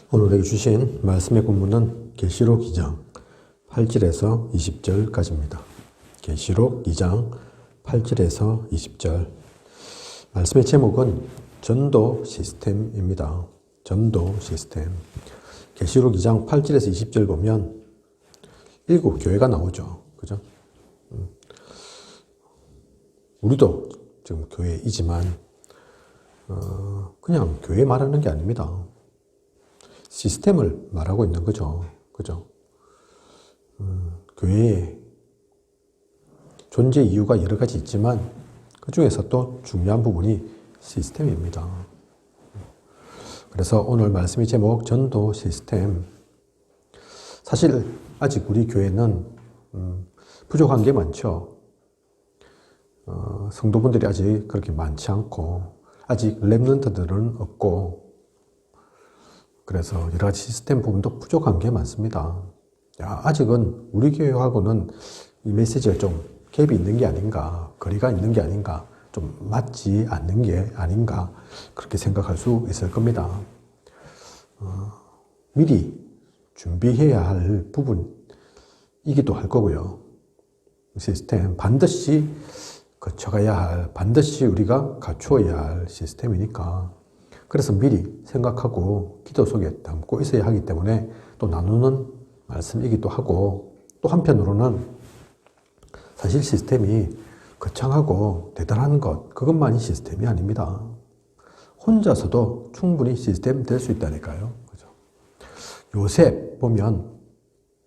오늘에게 주신 말씀의 본문은 계시록 2장 8절에서 20절까지입니다. 계시록 2장 8절에서 20절. 말씀의 제목은 전도 시스템입니다. 전도 시스템. 계시록 2장 8절에서 20절 보면 일곱 교회가 나오죠. 그죠? 우리도 지금 교회이지만 그냥 교회 말하는 게 아닙니다. 시스템을 말하고 있는 거죠. 그죠? 교회의 존재 이유가 여러 가지 있지만 그 중에서 또 중요한 부분이 시스템입니다. 그래서 오늘 말씀의 제목 전도 시스템. 사실 아직 우리 교회는 부족한 게 많죠. 성도분들이 아직 그렇게 많지 않고 아직 렘넌트들은 없고 그래서 여러 가지 시스템 부분도 부족한 게 많습니다. 아직은 우리 교회하고는 이 메시지가 좀 갭이 있는 게 아닌가, 거리가 있는 게 아닌가, 좀 맞지 않는 게 아닌가 그렇게 생각할 수 있을 겁니다. 미리 준비해야 할 부분이기도 할 거고요. 시스템 반드시 거쳐가야 할, 반드시 우리가 갖추어야 할 시스템이니까 그래서 미리 생각하고 기도 속에 담고 있어야 하기 때문에 또 나누는 말씀이기도 하고 또 한편으로는 사실 시스템이 거창하고 대단한 것 그것만이 시스템이 아닙니다. 혼자서도 충분히 시스템 될 수 있다니까요. 그죠? 요셉 보면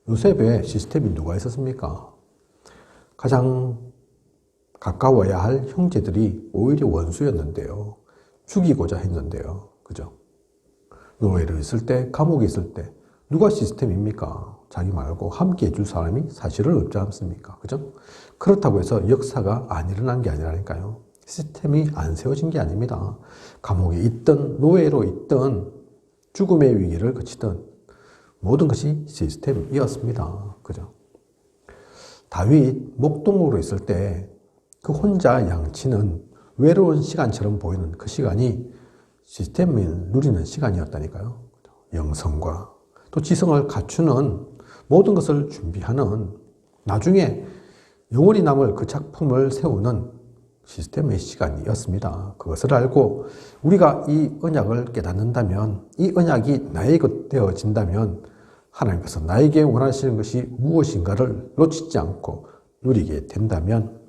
요셉의 시스템이 누가 있었습니까? 가장 가까워야 할 형제들이 오히려 원수였는데요. 죽이고자 했는데요. 그죠? 노예로 있을 때, 감옥에 있을 때 누가 시스템입니까? 자기 말고 함께 해줄 사람이 사실은 없지 않습니까? 그죠? 그렇다고 해서 역사가 안 일어난 게 아니라니까요. 시스템이 안 세워진 게 아닙니다. 감옥에 있든 노예로 있든 죽음의 위기를 거치든 모든 것이 시스템이었습니다. 그죠? 다윗 목동으로 있을 때 그 혼자 양치는 외로운 시간처럼 보이는 그 시간이 시스템을 누리는 시간이었다니까요. 영성과 또 지성을 갖추는 모든 것을 준비하는 나중에 영원히 남을 그 작품을 세우는 시스템의 시간이었습니다. 그것을 알고 우리가 이 언약을 깨닫는다면 이 언약이 나의 것 되어진다면 하나님께서 나에게 원하시는 것이 무엇인가를 놓치지 않고 누리게 된다면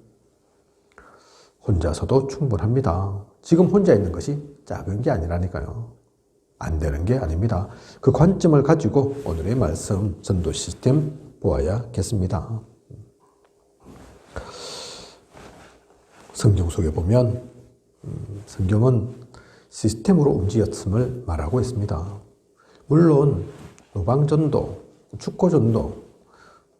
혼자서도 충분합니다. 지금 혼자 있는 것이 작은 게 아니라니까요. 안 되는 게 아닙니다. 그 관점을 가지고 오늘의 말씀 전도 시스템 보아야겠습니다. 성경 속에 보면 성경은 시스템으로 움직였음을 말하고 있습니다. 물론 노방전도, 축고전도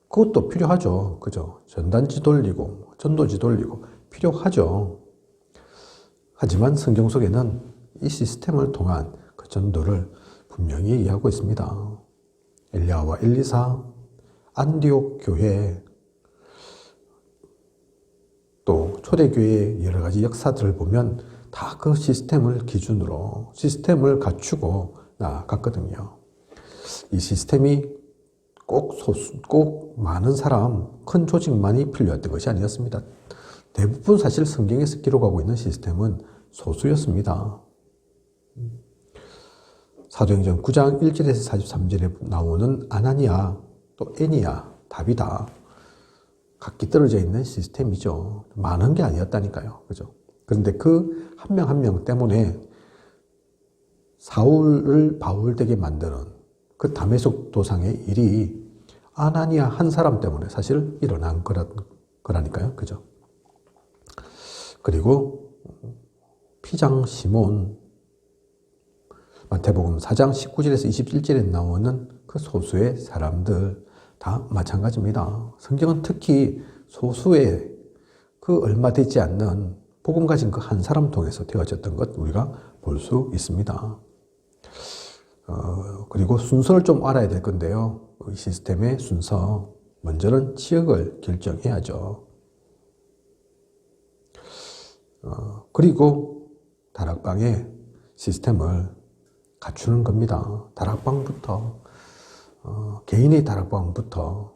그것도 필요하죠. 그죠? 전단지 돌리고 전도지 돌리고 필요하죠. 하지만 성경 속에는 이 시스템을 통한 그 전도를 분명히 얘기하고 있습니다. 엘리야와 엘리사, 안디옥 교회, 또 초대교회의 여러 가지 역사들을 보면 다 그 시스템을 기준으로 시스템을 갖추고 나아갔거든요. 이 시스템이 꼭 많은 사람, 큰 조직만이 필요했던 것이 아니었습니다. 대부분 사실 성경에서 기록하고 있는 시스템은 소수였습니다. 사도행전 9장 1절에서 43절에 나오는 아나니아, 또 에니야, 다비다 각기 떨어져 있는 시스템이죠. 많은 게 아니었다니까요. 그죠? 그런데 그 한 명 한 명 때문에 사울을 바울되게 만드는 그 다메섹 도상의 일이 아나니아 한 사람 때문에 사실 일어난 거라니까요. 그죠? 그리고 피장 시몬, 마태복음 4장 19절에서 21절에 나오는 그 소수의 사람들 다 마찬가지입니다. 성경은 특히 소수의 그 얼마 되지 않는 복음 가진 그 한 사람 통해서 되어졌던 것 우리가 볼 수 있습니다. 그리고 순서를 좀 알아야 될 건데요. 이 시스템의 순서, 먼저는 지역을 결정해야죠. 그리고 다락방의 시스템을 갖추는 겁니다. 다락방부터, 개인의 다락방부터,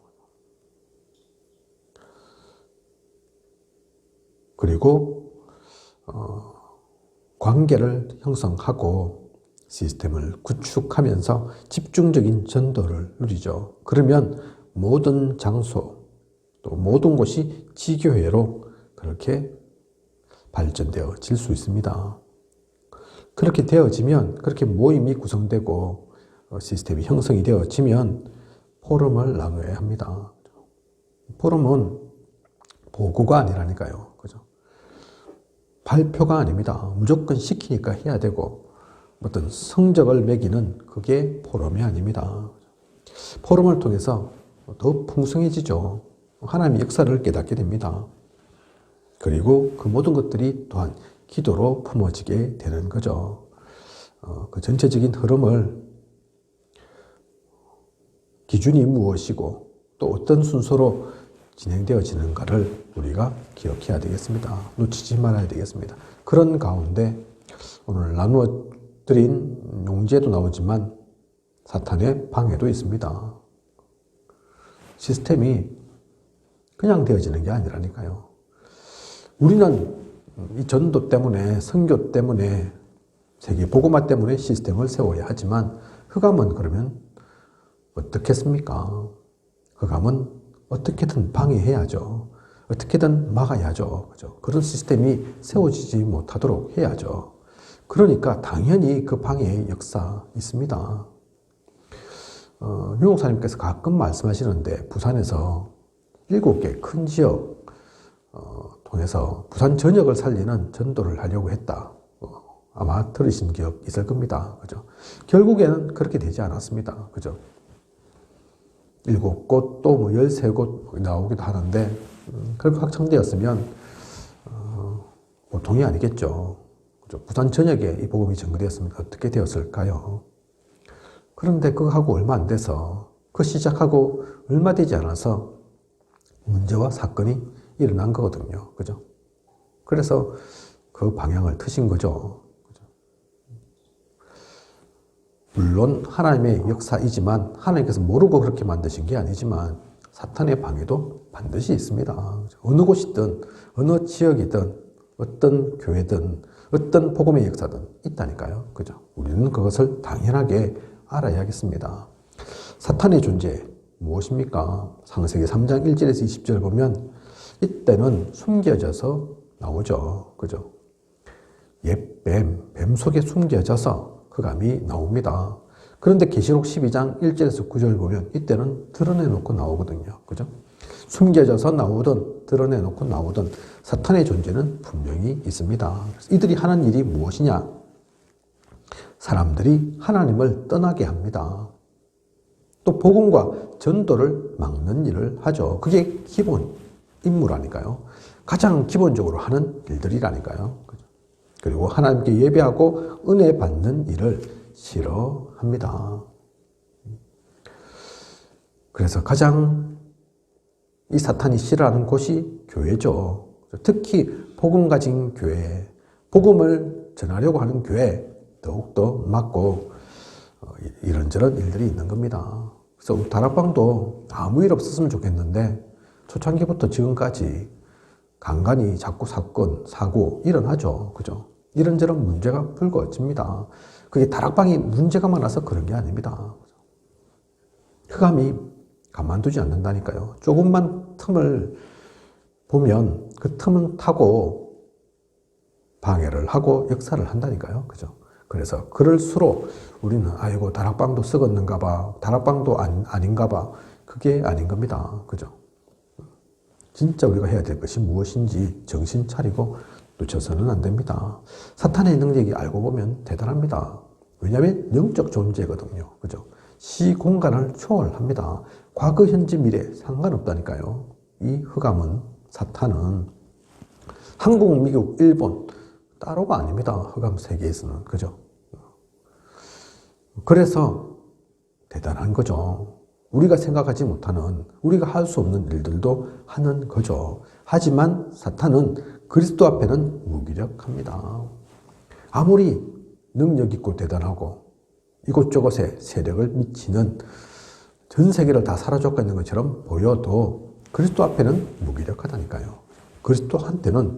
그리고 관계를 형성하고 시스템을 구축하면서 집중적인 전도를 누리죠. 그러면 모든 장소, 또 모든 곳이 지교회로 그렇게 발전되어질 수 있습니다. 그렇게 되어지면, 그렇게 모임이 구성되고 시스템이 형성이 되어지면 포럼을 나눠야 합니다. 포럼은 보고가 아니라니까요. 그죠? 발표가 아닙니다. 무조건 시키니까 해야 되고, 어떤 성적을 매기는 그게 포럼이 아닙니다. 포럼을 통해서 더 풍성해지죠. 하나님의 역사를 깨닫게 됩니다. 그리고 그 모든 것들이 또한 기도로 품어지게 되는 거죠. 그 전체적인 흐름을, 기준이 무엇이고 또 어떤 순서로 진행되어지는가를 우리가 기억해야 되겠습니다. 놓치지 말아야 되겠습니다. 그런 가운데 오늘 나누어 드린 용제도 나오지만 사탄의 방해도 있습니다. 시스템이 그냥 되어지는 게 아니라니까요. 우리는 이 전도 때문에, 선교 때문에, 세계 복음화 때문에 시스템을 세워야 하지만 흑암은 그러면 어떻겠습니까? 흑암은 어떻게든 방해해야죠. 어떻게든 막아야죠. 그죠? 그런 시스템이 세워지지 못하도록 해야죠. 그러니까 당연히 그 방해의 역사 있습니다. 유목사님께서 가끔 말씀하시는데 부산에서 7개 큰 지역 통해서 부산 전역을 살리는 전도를 하려고 했다. 아마 들으신 기억 있을 겁니다. 그죠? 결국에는 그렇게 되지 않았습니다. 그죠? 7곳 또 뭐 13곳 나오기도 하는데, 그렇게 확정되었으면, 보통이 아니겠죠. 그죠? 부산 전역에 이 복음이 전거되었으면 어떻게 되었을까요? 그런데 그거 하고 얼마 안 돼서, 그 시작하고 얼마 되지 않아서 문제와 사건이 일어난 거거든요. 그죠? 그래서 그 방향을 트신 거죠. 물론 하나님의 역사이지만, 하나님께서 모르고 그렇게 만드신 게 아니지만 사탄의 방해도 반드시 있습니다. 어느 곳이든 어느 지역이든 어떤 교회든 어떤 복음의 역사든 있다니까요. 그죠? 우리는 그것을 당연하게 알아야겠습니다. 사탄의 존재 무엇입니까? 창세기 3장 1절에서 20절 보면 이때는 숨겨져서 나오죠. 그죠? 옛 뱀 속에 숨겨져서 흑암이 나옵니다. 그런데 계시록 12장 1절에서 9절 보면 이때는 드러내놓고 나오거든요. 그죠? 숨겨져서 나오든 드러내놓고 나오든 사탄의 존재는 분명히 있습니다. 이들이 하는 일이 무엇이냐? 사람들이 하나님을 떠나게 합니다. 또 복음과 전도를 막는 일을 하죠. 그게 기본 임무라니까요. 가장 기본적으로 하는 일들이라니까요. 그리고 하나님께 예배하고 은혜 받는 일을 싫어합니다. 그래서 가장 이 사탄이 싫어하는 곳이 교회죠. 특히 복음 가진 교회, 복음을 전하려고 하는 교회 더욱더 막고 이런저런 일들이 있는 겁니다. 그래서 다락방도 아무 일 없었으면 좋겠는데 초창기부터 지금까지 간간히 자꾸 사건, 사고 일어나죠. 그죠? 이런저런 문제가 불거집니다. 그게 다락방이 문제가 많아서 그런 게 아닙니다. 흑암이 가만두지 않는다니까요. 조금만 틈을 보면 그 틈은 타고 방해를 하고 역사를 한다니까요. 그죠? 그래서 그럴수록 우리는 아이고 다락방도 썩었는가 봐. 다락방도 아닌가 봐. 그게 아닌 겁니다. 그죠? 진짜 우리가 해야 될 것이 무엇인지 정신 차리고 놓쳐서는 안 됩니다. 사탄의 능력이 알고 보면 대단합니다. 왜냐하면 영적 존재거든요. 그죠? 시공간을 초월합니다. 과거, 현재, 미래 상관없다니까요. 이 흑암은, 사탄은 한국, 미국, 일본 따로가 아닙니다. 흑암 세계에서는. 그죠? 그래서 대단한 거죠. 우리가 생각하지 못하는, 우리가 할 수 없는 일들도 하는 거죠. 하지만 사탄은 그리스도 앞에는 무기력합니다. 아무리 능력 있고 대단하고 이곳저곳에 세력을 미치는 전 세계를 다 사로잡고 있는 것처럼 보여도 그리스도 앞에는 무기력하다니까요. 그리스도한테는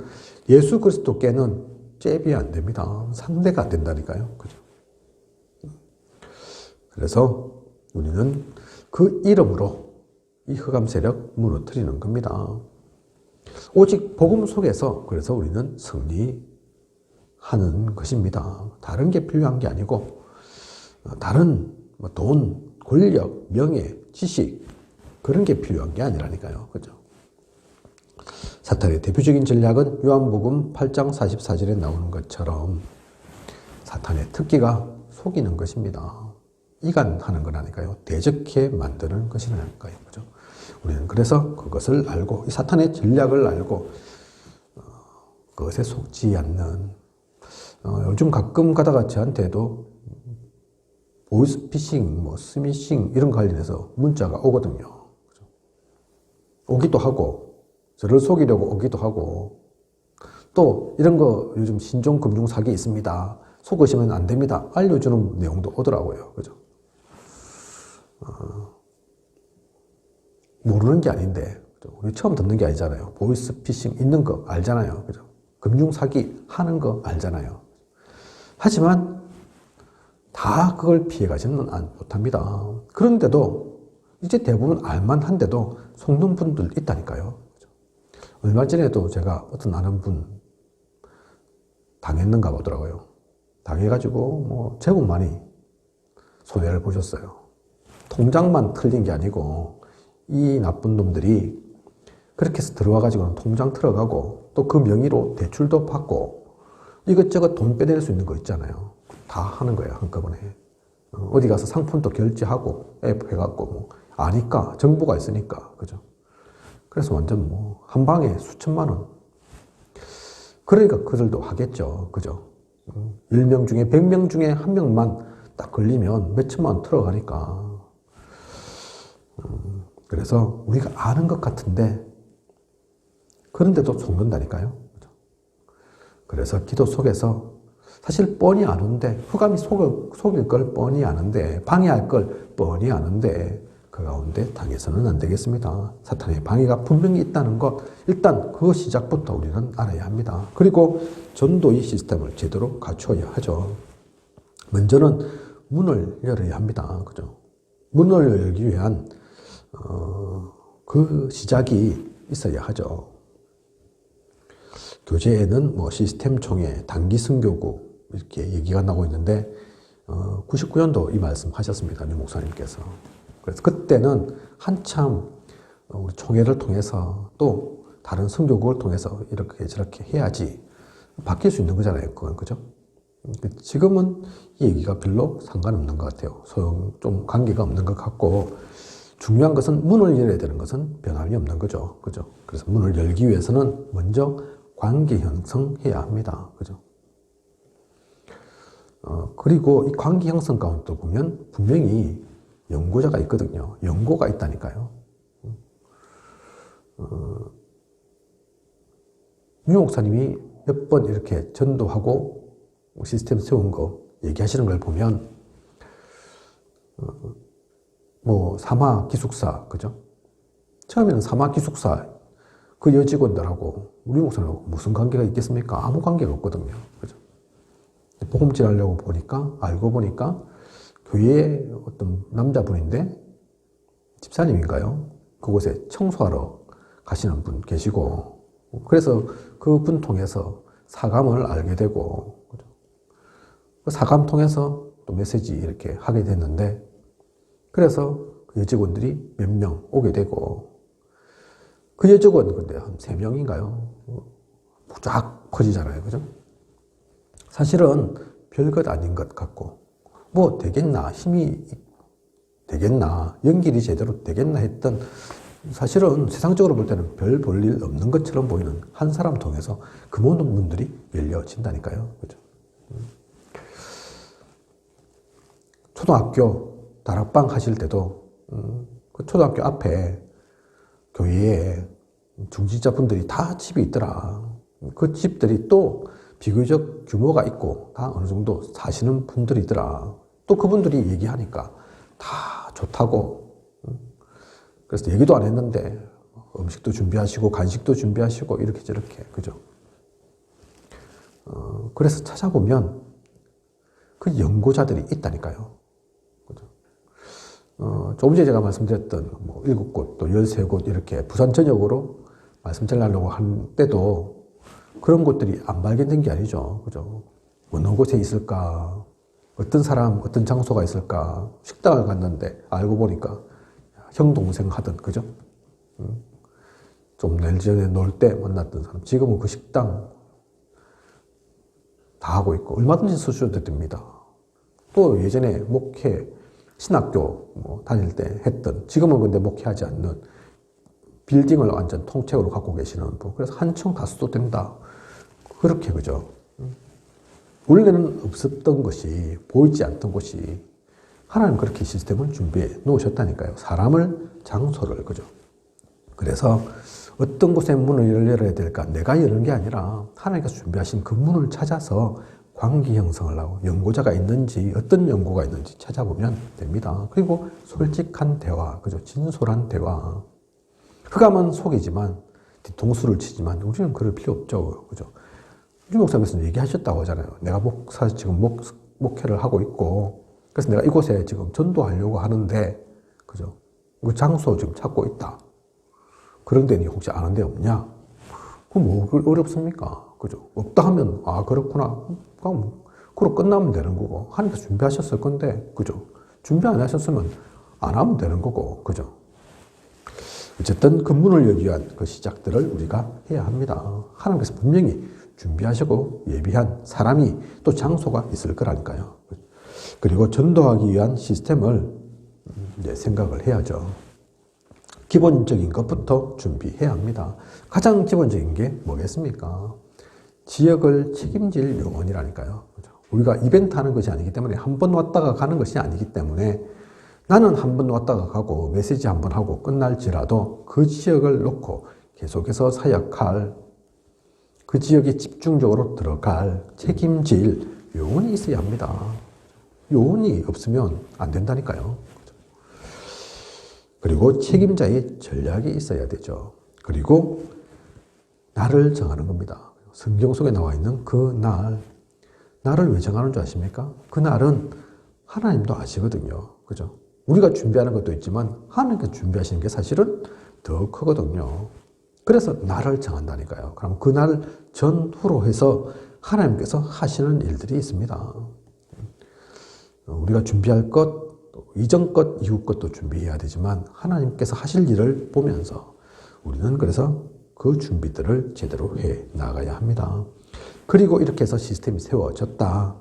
예수 그리스도께는 잽이 안 됩니다. 상대가 안 된다니까요. 그죠? 그래서 우리는 그 이름으로 이 흑암 세력 무너뜨리는 겁니다. 오직 복음 속에서 그래서 우리는 승리하는 것입니다. 다른 게 필요한 게 아니고 다른 돈, 권력, 명예, 지식 그런 게 필요한 게 아니라니까요. 그죠? 사탄의 대표적인 전략은 요한복음 8장 44절에 나오는 것처럼 사탄의 특기가 속이는 것입니다. 이간하는 거라니까요. 대적해 만드는 것이라니까요. 그죠? 우리는 그래서 그것을 알고 이 사탄의 전략을 알고 그것에 속지 않는 요즘 가끔 가다가 저한테도 보이스피싱, 스미싱 이런 관련해서 문자가 오거든요. 그죠? 오기도 하고 저를 속이려고 오기도 하고 또 이런 거 요즘 신종금융 사기 있습니다. 속으시면 안 됩니다. 알려주는 내용도 오더라고요. 그죠? 모르는 게 아닌데 그죠? 우리 처음 듣는 게 아니잖아요. 보이스피싱 있는 거 알잖아요. 그죠? 금융 사기 하는 거 알잖아요. 하지만 다 그걸 피해가지는 못합니다. 그런데도 이제 대부분 알만한데도 속는 분들 있다니까요. 얼마 전에도 제가 어떤 아는 분 당했는가 보더라고요. 당해가지고 제법 많이 손해를 보셨어요. 통장만 틀린 게 아니고 이 나쁜 놈들이 그렇게 해서 들어와가지고는 통장 틀어가고 또 그 명의로 대출도 받고 이것저것 돈 빼낼 수 있는 거 있잖아요. 다 하는 거예요, 한꺼번에. 어디 가서 상품도 결제하고 앱 해갖고 아니까 정보가 있으니까 그죠? 그래서 완전 한 방에 수천만 원. 그러니까 그들도 하겠죠. 그죠? 10명 중에 100명 중에 한 명만 딱 걸리면 몇천만 원 들어가니까. 그래서 우리가 아는 것 같은데 그런데도 속는다니까요. 그죠? 그래서 기도 속에서 사실 뻔히 아는데 흑암이 속일 걸 뻔히 아는데 방해할 걸 뻔히 아는데 그 가운데 당해서는 안 되겠습니다. 사탄의 방해가 분명히 있다는 것, 일단 그 시작부터 우리는 알아야 합니다. 그리고 전도의 시스템을 제대로 갖춰야 하죠. 먼저는 문을 열어야 합니다. 그죠? 문을 열기 위한 그 시작이 있어야 하죠. 교재에는 시스템 총회, 단기 선교구 이렇게 얘기가 나오고 있는데 99년도 이 말씀 하셨습니다. 유 목사님께서. 그래서 그때는 한참 우리 총회를 통해서 또 다른 선교국을 통해서 이렇게 저렇게 해야지 바뀔 수 있는 거잖아요. 그건 그죠? 지금은 이 얘기가 별로 상관없는 것 같아요. 좀 관계가 없는 것 같고 중요한 것은 문을 열어야 되는 것은 변함이 없는 거죠. 그죠? 그래서 문을 열기 위해서는 먼저 관계 형성해야 합니다. 그죠? 그리고 이 관계 형성 가운데 보면 분명히 연고자가 있거든요. 연고가 있다니까요. 유 목사님이 몇 번 이렇게 전도하고 시스템 세운 거 얘기하시는 걸 보면 사마 기숙사 그죠? 처음에는 사마 기숙사 그 여직원들하고 우리 목사님하고 무슨 관계가 있겠습니까? 아무 관계가 없거든요. 그죠? 복음질 하려고 알고 보니까 교회에 어떤 남자분인데 집사님인가요? 그곳에 청소하러 가시는 분 계시고 그래서 그분 통해서 사감을 알게 되고 그 사감 통해서 또 메시지 이렇게 하게 됐는데 그래서 그 여직원들이 몇 명 오게 되고 그 여직원 근데 한 3명인가요? 쫙 퍼지잖아요. 그죠? 사실은 별것 아닌 것 같고 되겠나 힘이 되겠나 연결이 제대로 되겠나 했던 사실은 세상적으로 볼 때는 별 볼 일 없는 것처럼 보이는 한 사람 통해서 그 모든 문들이 열려진다니까요. 그죠? 초등학교 다락방 하실 때도 그 초등학교 앞에 교회에 중직자분들이 다 집이 있더라. 그 집들이 또 비교적 규모가 있고 다 어느 정도 사시는 분들이 있더라. 또 그분들이 얘기하니까 다 좋다고. 그래서 얘기도 안 했는데 음식도 준비하시고 간식도 준비하시고 이렇게 저렇게, 그죠? 그래서 찾아보면 그 연구자들이 있다니까요. 그죠? 조금 전에 제가 말씀드렸던 뭐 7곳 또 13곳 이렇게 부산 전역으로 말씀 전하려고 한 때도 그런 곳들이 안 발견된 게 아니죠. 그죠? 어느 곳에 있을까? 어떤 사람, 어떤 장소가 있을까? 식당을 갔는데 알고 보니까 형, 동생 하던, 그죠? 좀 예전에 놀 때 만났던 사람. 지금은 그 식당 다 하고 있고, 얼마든지 쓰셔도 됩니다. 또 예전에 목회, 신학교 뭐 다닐 때 했던, 지금은 근데 목회하지 않는 빌딩을 완전 통째로 갖고 계시는 분. 그래서 한층 다 써도 된다. 그렇게, 그죠? 원래는 없었던 것이, 보이지 않던 곳이 하나님 그렇게 시스템을 준비해 놓으셨다니까요. 사람을, 장소를, 그죠? 그래서 어떤 곳에 문을 열어야 될까? 내가 여는 게 아니라 하나님께서 준비하신 그 문을 찾아서 관계 형성을 하고 연구자가 있는지 어떤 연구가 있는지 찾아보면 됩니다. 그리고 솔직한 대화, 그죠? 진솔한 대화. 흑암은 속이지만 뒤통수를 치지만 우리는 그럴 필요 없죠. 그죠? 유 목사님께서 얘기하셨다고 하잖아요. 내가 지금 목회를 하고 있고, 그래서 내가 이곳에 지금 전도하려고 하는데, 그죠? 그 장소 지금 찾고 있다. 그런 데니 혹시 아는 데 없냐? 그럼 뭐 어렵습니까? 그죠? 없다 하면, 아, 그렇구나. 그럼, 그럼 끝나면 되는 거고. 하나님께서 준비하셨을 건데, 그죠? 준비 안 하셨으면 안 하면 되는 거고, 그죠? 어쨌든 그 문을 열기 위한 그 시작들을 우리가 해야 합니다. 하나님께서 분명히 준비하시고 예비한 사람이 또 장소가 있을 거라니까요. 그리고 전도하기 위한 시스템을 이제 생각을 해야죠. 기본적인 것부터 준비해야 합니다. 가장 기본적인 게 뭐겠습니까? 지역을 책임질 요원이라니까요. 우리가 이벤트 하는 것이 아니기 때문에 한 번 왔다가 가는 것이 아니기 때문에 나는 한 번 왔다가 가고 메시지 한 번 하고 끝날지라도 그 지역을 놓고 계속해서 사역할, 그 지역에 집중적으로 들어갈, 책임질 요원이 있어야 합니다. 요원이 없으면 안 된다니까요. 그리고 책임자의 전략이 있어야 되죠. 그리고 날을 정하는 겁니다. 성경 속에 나와 있는 그 날, 날을 왜 정하는 줄 아십니까? 그 날은 하나님도 아시거든요. 그죠? 우리가 준비하는 것도 있지만 하나님께서 준비하시는 게 사실은 더 크거든요. 그래서 날을 정한다니까요. 그럼 그 날 전후로 해서 하나님께서 하시는 일들이 있습니다. 우리가 준비할 것, 이전 것, 이후 것도 준비해야 되지만 하나님께서 하실 일을 보면서 우리는 그래서 그 준비들을 제대로 해 나가야 합니다. 그리고 이렇게 해서 시스템이 세워졌다.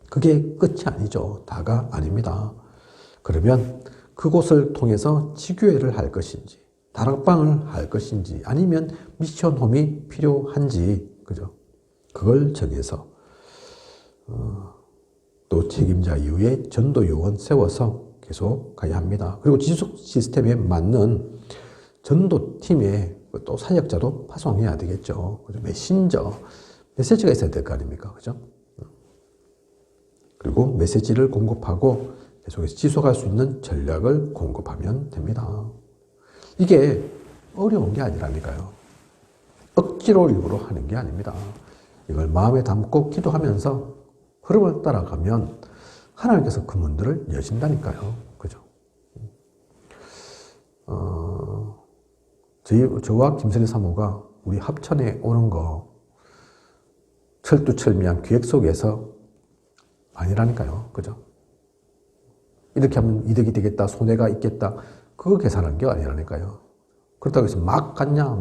그게 끝이 아니죠. 다가 아닙니다. 그러면 그곳을 통해서 지교회를 할 것인지, 다락방을 할 것인지, 아니면 미션홈이 필요한지, 그죠? 그걸 정해서, 또 책임자 이후에 전도 요원 세워서 계속 가야 합니다. 그리고 지속 시스템에 맞는 전도팀에 또 사역자도 파송해야 되겠죠. 그죠? 메신저, 메시지가 있어야 될 거 아닙니까? 그죠? 그리고 메시지를 공급하고 계속해서 지속할 수 있는 전략을 공급하면 됩니다. 이게 어려운 게 아니라니까요. 억지로 일부러 하는 게 아닙니다. 이걸 마음에 담고 기도하면서 흐름을 따라가면 하나님께서 그 문들을 여신다니까요. 그죠? 저와 김선희 사모가 우리 합천에 오는 거 철두철미한 계획 속에서 아니라니까요. 그죠? 이렇게 하면 이득이 되겠다, 손해가 있겠다, 그거 계산한 게 아니라니까요. 그렇다고 해서 막 갔냐,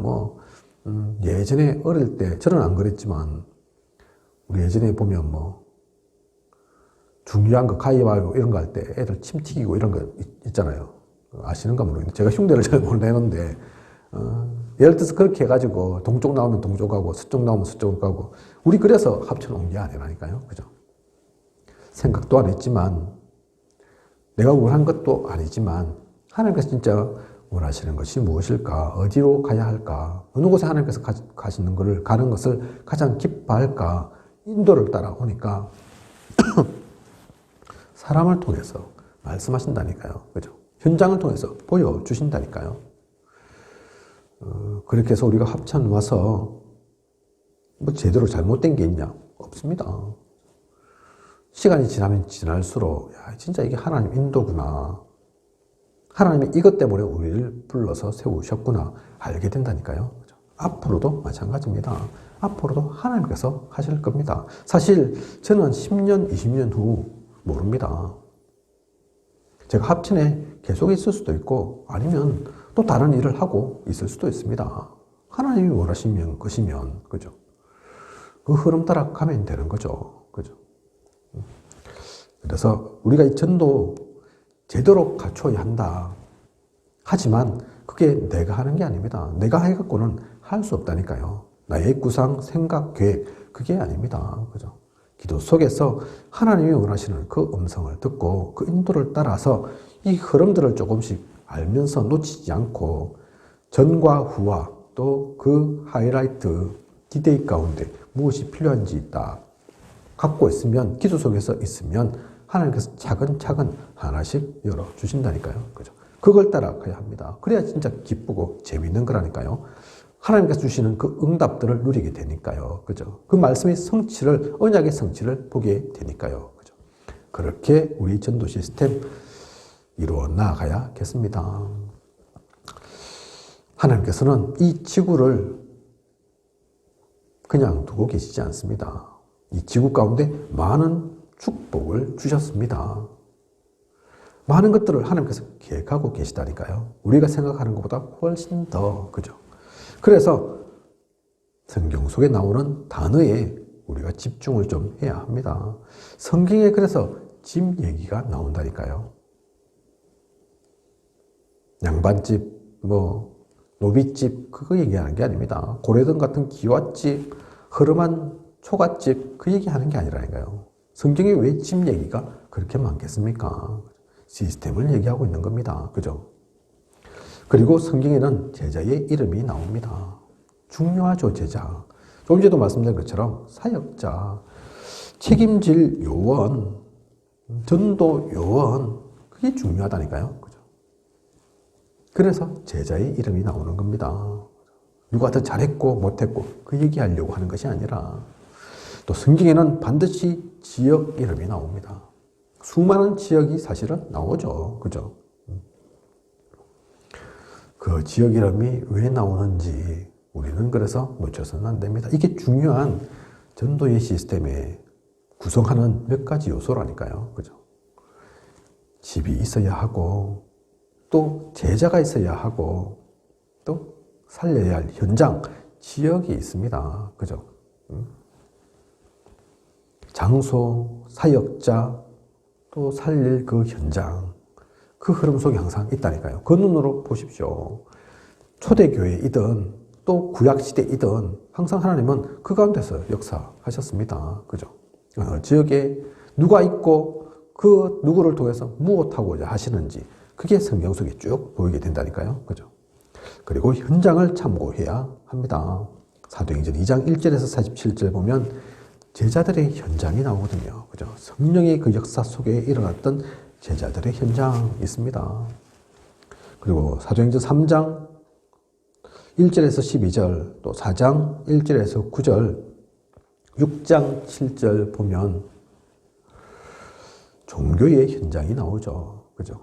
예전에 어릴 때, 저는 안 그랬지만, 우리 예전에 보면 중요한 거 가위바위보 이런 거 할 때 애들 침 튀기고 이런 거 있잖아요. 아시는가 모르겠는데, 제가 흉내를 잘 못 내는데, 예를 들어서 그렇게 해가지고, 동쪽 나오면 동쪽 가고, 서쪽 나오면 서쪽 가고, 우리 그래서 합천 온 게 아니라니까요. 그죠? 생각도 안 했지만, 내가 원한 것도 아니지만 하나님께서 진짜 원하시는 것이 무엇일까? 어디로 가야 할까? 어느 곳에 하나님께서 가는 것을 가장 기뻐할까? 인도를 따라오니까 사람을 통해서 말씀하신다니까요. 그죠? 현장을 통해서 보여주신다니까요. 그렇게 해서 우리가 합천 와서 뭐 제대로 잘못된 게 있냐? 없습니다. 시간이 지나면 지날수록 야, 진짜 이게 하나님 인도구나. 하나님이 이것 때문에 우리를 불러서 세우셨구나 알게 된다니까요. 그죠? 앞으로도 마찬가지입니다. 앞으로도 하나님께서 하실 겁니다. 사실 저는 10년, 20년 후 모릅니다. 제가 합천에 계속 있을 수도 있고 아니면 또 다른 일을 하고 있을 수도 있습니다. 하나님이 원하시면 것이면 그죠? 그 흐름 따라 가면 되는 거죠. 그죠? 그래서 우리가 이 전도 제대로 갖춰야 한다. 하지만 그게 내가 하는 게 아닙니다. 내가 해갖고는 할 수 없다니까요. 나의 구상, 생각, 계획 그게 아닙니다. 그죠? 기도 속에서 하나님이 원하시는 그 음성을 듣고 그 인도를 따라서 이 흐름들을 조금씩 알면서 놓치지 않고 전과 후와 또 그 하이라이트 디데이 가운데 무엇이 필요한지 딱 갖고 있으면 기도 속에서 있으면 하나님께서 차근차근 하나씩 열어주신다니까요. 그죠? 그걸 따라가야 합니다. 그래야 진짜 기쁘고 재미있는 거라니까요. 하나님께서 주시는 그 응답들을 누리게 되니까요. 그죠? 그 말씀의 성취를, 언약의 성취를 보게 되니까요. 그죠? 그렇게 우리 전도 시스템 이루어 나가야겠습니다. 하나님께서는 이 지구를 그냥 두고 계시지 않습니다. 이 지구 가운데 많은 축복을 주셨습니다. 많은 것들을 하나님께서 계획하고 계시다니까요. 우리가 생각하는 것보다 훨씬 더, 그죠? 그래서 성경 속에 나오는 단어에 우리가 집중을 좀 해야 합니다. 성경에 그래서 집 얘기가 나온다니까요. 양반집, 노비집, 그거 얘기하는 게 아닙니다. 고래등 같은 기와집, 흐름한 초가집, 그 얘기하는 게 아니라니까요. 성경에 왜 집 얘기가 그렇게 많겠습니까? 시스템을 얘기하고 있는 겁니다. 그죠? 그리고 성경에는 제자의 이름이 나옵니다. 중요하죠, 제자. 조금 전에도 말씀드린 것처럼 사역자, 책임질 요원, 전도 요원, 그게 중요하다니까요. 그죠? 그래서 제자의 이름이 나오는 겁니다. 누가 더 잘했고 못했고 그 얘기하려고 하는 것이 아니라 또 성경에는 반드시 지역 이름이 나옵니다. 수많은 지역이 사실은 나오죠. 그죠? 그 지역 이름이 왜 나오는지 우리는 그래서 놓쳐서는 안 됩니다. 이게 중요한 전도의 시스템에 구성하는 몇 가지 요소라니까요. 그죠? 집이 있어야 하고 또 제자가 있어야 하고 또 살려야 할 현장, 지역이 있습니다. 그죠? 장소, 사역자, 또 살릴 그 현장, 그 흐름 속에 항상 있다니까요. 그 눈으로 보십시오. 초대교회이든 또 구약시대이든 항상 하나님은 그 가운데서 역사하셨습니다. 그죠? 지역에 누가 있고 그 누구를 통해서 무엇하고자 하시는지 그게 성경 속에 쭉 보이게 된다니까요. 그죠? 그리고 현장을 참고해야 합니다. 사도행전 2장 1절에서 47절 보면 제자들의 현장이 나오거든요. 그죠? 성령의 그 역사 속에 일어났던 제자들의 현장이 있습니다. 그리고 사도행전 3장 1절에서 12절, 또 4장 1절에서 9절, 6장 7절 보면 종교의 현장이 나오죠. 그죠?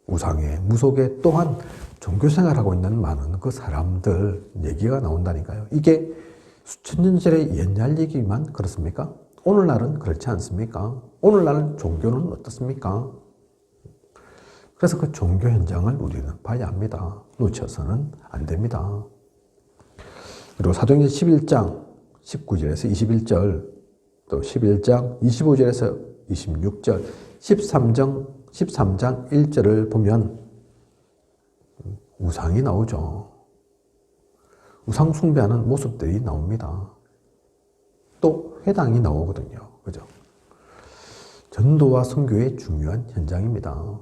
우상에, 무속에 또한 종교 생활하고 있는 많은 그 사람들 얘기가 나온다니까요. 이게 수천 년 전의 옛날 얘기만 그렇습니까? 오늘날은 그렇지 않습니까? 오늘날은 종교는 어떻습니까? 그래서 그 종교 현장을 우리는 봐야 합니다. 놓쳐서는 안 됩니다. 그리고 사도행전 11장 19절에서 21절, 또 11장 25절에서 26절, 13장 1절을 보면 우상이 나오죠. 우상 숭배하는 모습들이 나옵니다. 또 회당이 나오거든요. 그죠? 전도와 선교의 중요한 현장입니다.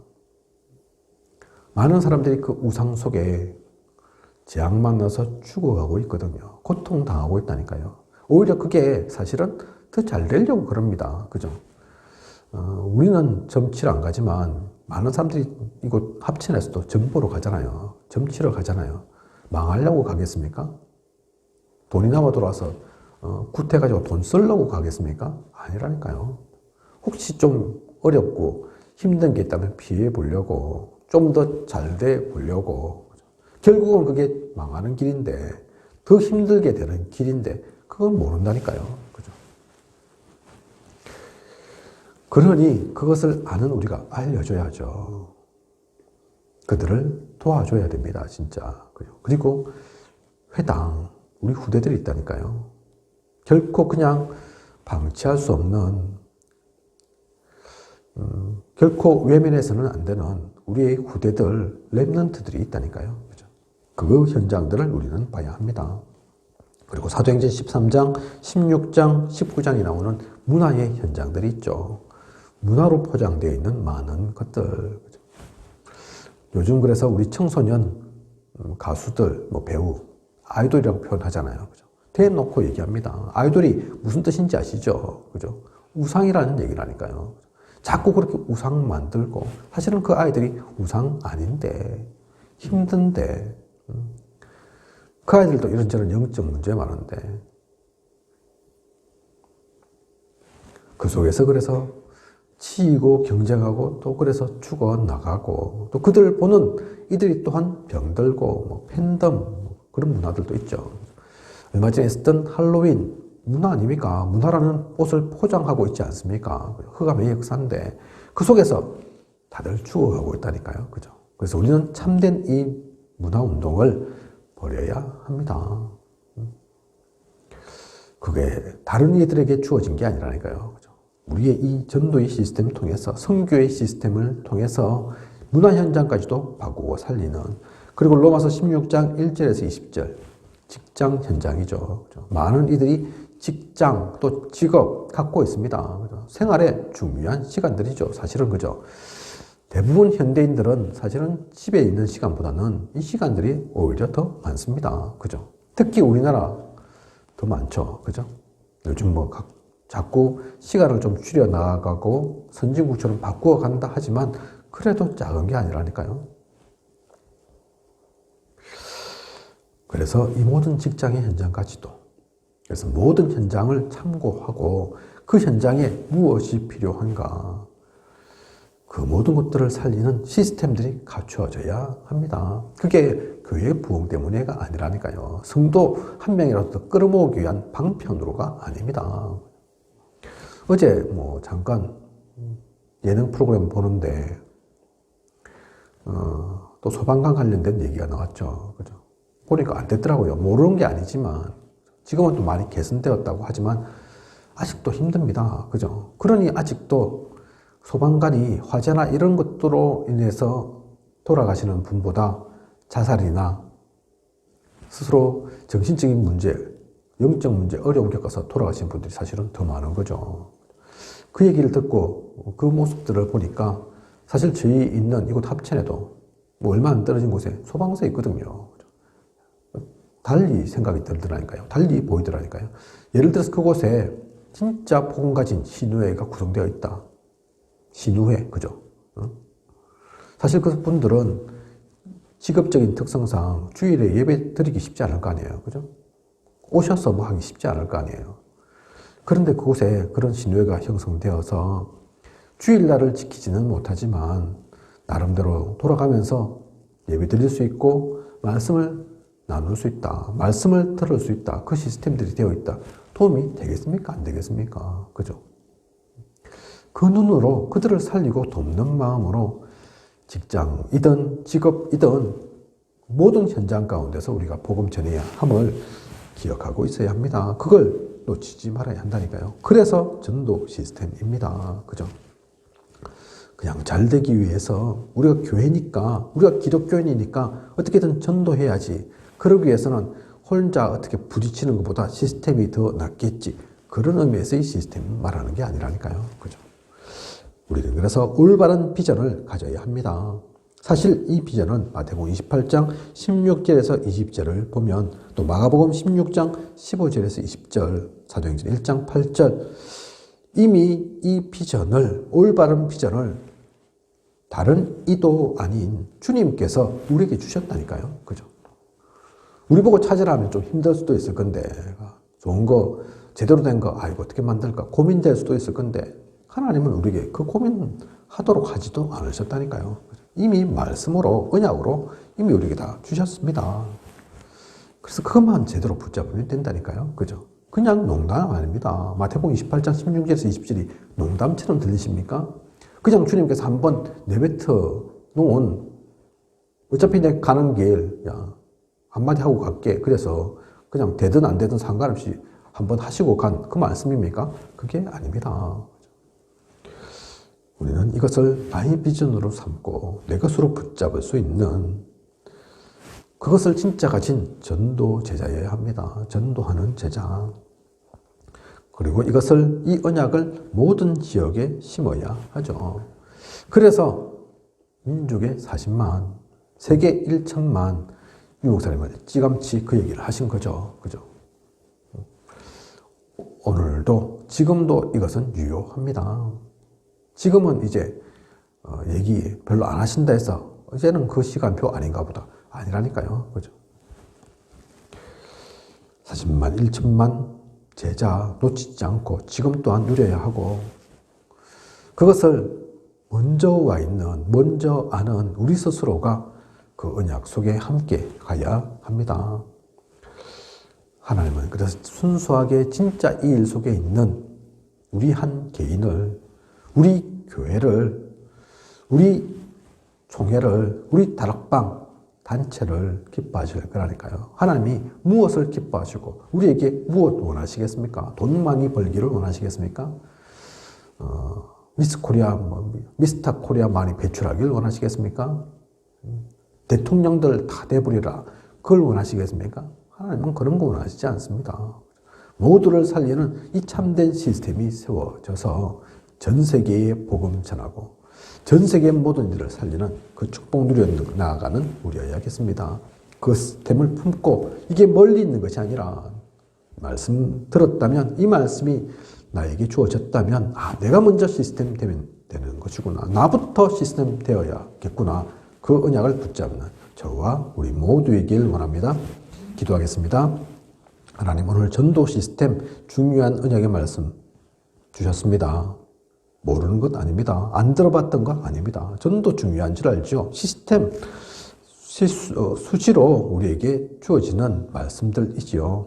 많은 사람들이 그 우상 속에 재앙 만나서 죽어가고 있거든요. 고통당하고 있다니까요. 오히려 그게 사실은 더 잘 되려고 그럽니다. 그죠? 우리는 점치러 안 가지만 많은 사람들이 이곳 합천에서도 점보러 가잖아요. 점치러 가잖아요. 망하려고 가겠습니까? 돈이 남아 돌아와서 굿해가지고 돈 쓰려고 가겠습니까? 아니라니까요. 혹시 좀 어렵고 힘든 게 있다면 피해 보려고, 좀 더 잘 돼 보려고. 결국은 그게 망하는 길인데, 더 힘들게 되는 길인데, 그건 모른다니까요. 그죠? 그러니 그것을 아는 우리가 알려줘야죠. 그들을 도와줘야 됩니다, 진짜. 그리고 회당, 우리 후대들이 있다니까요. 결코 그냥 방치할 수 없는, 결코 외면해서는 안 되는 우리의 후대들, 랩런트들이 있다니까요. 그죠? 그 현장들을 우리는 봐야 합니다. 그리고 사도행전 13장, 16장, 19장이 나오는 문화의 현장들이 있죠. 문화로 포장되어 있는 많은 것들. 그죠? 요즘 그래서 우리 청소년 가수들, 배우, 아이돌이라고 표현하잖아요. 그죠? 대놓고 얘기합니다. 아이돌이 무슨 뜻인지 아시죠? 그죠? 우상이라는 얘기라니까요. 자꾸 그렇게 우상 만들고, 사실은 그 아이들이 우상 아닌데, 힘든데, 그 아이들도 이런저런 영적 문제 많은데, 그 속에서 그래서 치이고 경쟁하고 또 그래서 죽어나가고, 또 그들 보는 이들이 또한 병들고, 팬덤, 그런 문화들도 있죠. 얼마 전에 있었던 할로윈, 문화 아닙니까? 문화라는 옷을 포장하고 있지 않습니까? 흑암의 역사인데 그 속에서 다들 죽어가고 있다니까요. 그죠? 그래서 우리는 참된 이 문화운동을 벌여야 합니다. 그게 다른 이들에게 주어진 게 아니라니까요. 그죠? 우리의 이 전도의 시스템을 통해서, 선교의 시스템을 통해서 문화 현장까지도 바꾸고 살리는, 그리고 로마서 16장 1절에서 20절, 직장 현장이죠. 그죠? 많은 이들이 직장 또 직업 갖고 있습니다. 그죠? 생활에 중요한 시간들이죠. 사실은 그죠. 대부분 현대인들은 사실은 집에 있는 시간보다는 이 시간들이 오히려 더 많습니다. 그죠? 특히 우리나라 더 많죠. 그죠? 요즘 자꾸 시간을 좀 줄여 나가고 선진국처럼 바꾸어 간다 하지만 그래도 작은 게 아니라니까요. 그래서 이 모든 직장의 현장까지도, 그래서 모든 현장을 참고하고 그 현장에 무엇이 필요한가, 그 모든 것들을 살리는 시스템들이 갖추어져야 합니다. 그게 교회 부흥 때문에가 아니라니까요. 성도 한 명이라도 더 끌어모으기 위한 방편으로가 아닙니다. 어제 잠깐 예능 프로그램 보는데 또 소방관 관련된 얘기가 나왔죠. 그죠? 보니까 안 됐더라고요. 모르는 게 아니지만 지금은 또 많이 개선되었다고 하지만 아직도 힘듭니다. 그죠? 그러니 아직도 소방관이 화재나 이런 것들로 인해서 돌아가시는 분보다 자살이나 스스로 정신적인 문제, 영적 문제, 어려움 겪어서 돌아가신 분들이 사실은 더 많은 거죠. 그 얘기를 듣고 그 모습들을 보니까 사실 저희 있는 이곳 합천에도 얼마 안 떨어진 곳에 소방서 있거든요. 달리 생각이 들더라니까요. 달리 보이더라니까요. 예를 들어서 그곳에 진짜 복음 가진 신우회가 구성되어 있다. 신우회, 그죠? 사실 그 분들은 직업적인 특성상 주일에 예배 드리기 쉽지 않을 거 아니에요. 그죠? 오셔서 하기 쉽지 않을 거 아니에요. 그런데 그곳에 그런 신우회가 형성되어서 주일날을 지키지는 못하지만 나름대로 돌아가면서 예배 드릴 수 있고 말씀을 나눌 수 있다. 말씀을 들을 수 있다. 그 시스템들이 되어 있다. 도움이 되겠습니까? 안 되겠습니까? 그죠? 그 눈으로 그들을 살리고 돕는 마음으로 직장이든 직업이든 모든 현장 가운데서 우리가 복음 전해야 함을 기억하고 있어야 합니다. 그걸 놓치지 말아야 한다니까요. 그래서 전도 시스템입니다. 그죠? 그냥 잘 되기 위해서 우리가 교회니까, 우리가 기독교인이니까 어떻게든 전도해야지. 그러기 위해서는 혼자 어떻게 부딪히는 것보다 시스템이 더 낫겠지. 그런 의미에서의 시스템 말하는 게 아니라니까요. 그죠? 우리는 그래서 올바른 비전을 가져야 합니다. 사실 이 비전은 마태복음 28장 16절에서 20절을 보면, 또 마가복음 16장 15절에서 20절, 사도행전 1장 8절, 이미 이 비전을, 올바른 비전을 다른 이도 아닌 주님께서 우리에게 주셨다니까요. 그죠? 우리 보고 찾으라 하면 좀 힘들 수도 있을 건데, 좋은 거, 제대로 된 거, 이거 어떻게 만들까? 고민될 수도 있을 건데, 하나님은 우리에게 그 고민하도록 하지도 않으셨다니까요. 이미 말씀으로, 언약으로 이미 우리에게 다 주셨습니다. 그래서 그것만 제대로 붙잡으면 된다니까요. 그죠? 그냥 농담 아닙니다. 마태복음 28장 16절에서 27이 농담처럼 들리십니까? 그냥 주님께서 한번 내뱉어 놓은, 어차피 내 가는 길, 야, 한마디 하고 갈게. 그래서 그냥 되든 안 되든 상관없이 한번 하시고 간 그 말씀입니까? 그게 아닙니다. 우리는 이것을 나의 비전으로 삼고 내 것으로 붙잡을 수 있는, 그것을 진짜 가진 전도 제자여야 합니다. 전도하는 제자. 그리고 이것을, 이 언약을 모든 지역에 심어야 하죠. 그래서 민족의 40만, 세계 1천만 유목사님을 찌감치 그 얘기를 하신 거죠. 그죠? 오늘도, 지금도 이것은 유효합니다. 지금은 이제 얘기 별로 안 하신다 해서 이제는 그 시간표 아닌가 보다. 아니라니까요. 그죠? 40만, 1천만 제자 놓치지 않고 지금 또한 누려야 하고, 그것을 먼저 와 있는, 먼저 아는 우리 스스로가 그 언약 속에 함께 가야 합니다. 하나님은 그래서 순수하게 진짜 이 일 속에 있는 우리 한 개인을, 우리 교회를, 우리 총회를, 우리 다락방 단체를 기뻐하실 거라니까요. 하나님이 무엇을 기뻐하시고 우리에게 무엇 원하시겠습니까? 돈 많이 벌기를 원하시겠습니까? 미스 코리아, 미스터 코리아 많이 배출하기를 원하시겠습니까? 대통령들 다 돼버리라, 그걸 원하시겠습니까? 하나님은 그런 거 원하시지 않습니다. 모두를 살리는 이 참된 시스템이 세워져서 전 세계에 복음 전하고 전 세계의 모든 일을 살리는 그 축복 누려 나아가는 우리여야겠습니다. 그 시스템을 품고, 이게 멀리 있는 것이 아니라 말씀 들었다면, 이 말씀이 나에게 주어졌다면, 내가 먼저 시스템 되면 되는 것이구나, 나부터 시스템 되어야겠구나, 그 언약을 붙잡는 저와 우리 모두이길 원합니다. 기도하겠습니다. 하나님, 오늘 전도 시스템 중요한 언약의 말씀 주셨습니다. 모르는 것 아닙니다. 안 들어봤던 것 아닙니다. 전도 중요한 줄 알죠. 시스템, 수시로 우리에게 주어지는 말씀들이지요.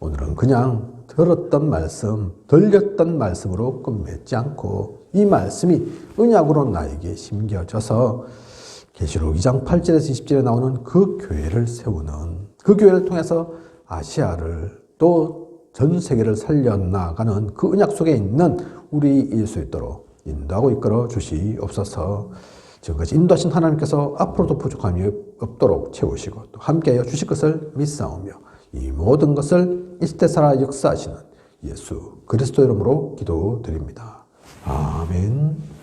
오늘은 그냥 들었던 말씀, 들렸던 말씀으로 끝맺지 않고 이 말씀이 언약으로 나에게 심겨져서 계시록 2장 8절에서 20절에 나오는 그 교회를 세우는, 그 교회를 통해서 아시아를 또 전 세계를 살려나가는 그 언약 속에 있는 우리일 수 있도록 인도하고 이끌어 주시옵소서. 지금까지 인도하신 하나님께서 앞으로도 부족함이 없도록 채우시고 또 함께하여 주실 것을 믿사오며, 이 모든 것을 이 시대 살아 역사하시는 예수 그리스도 이름으로 기도드립니다. 아멘.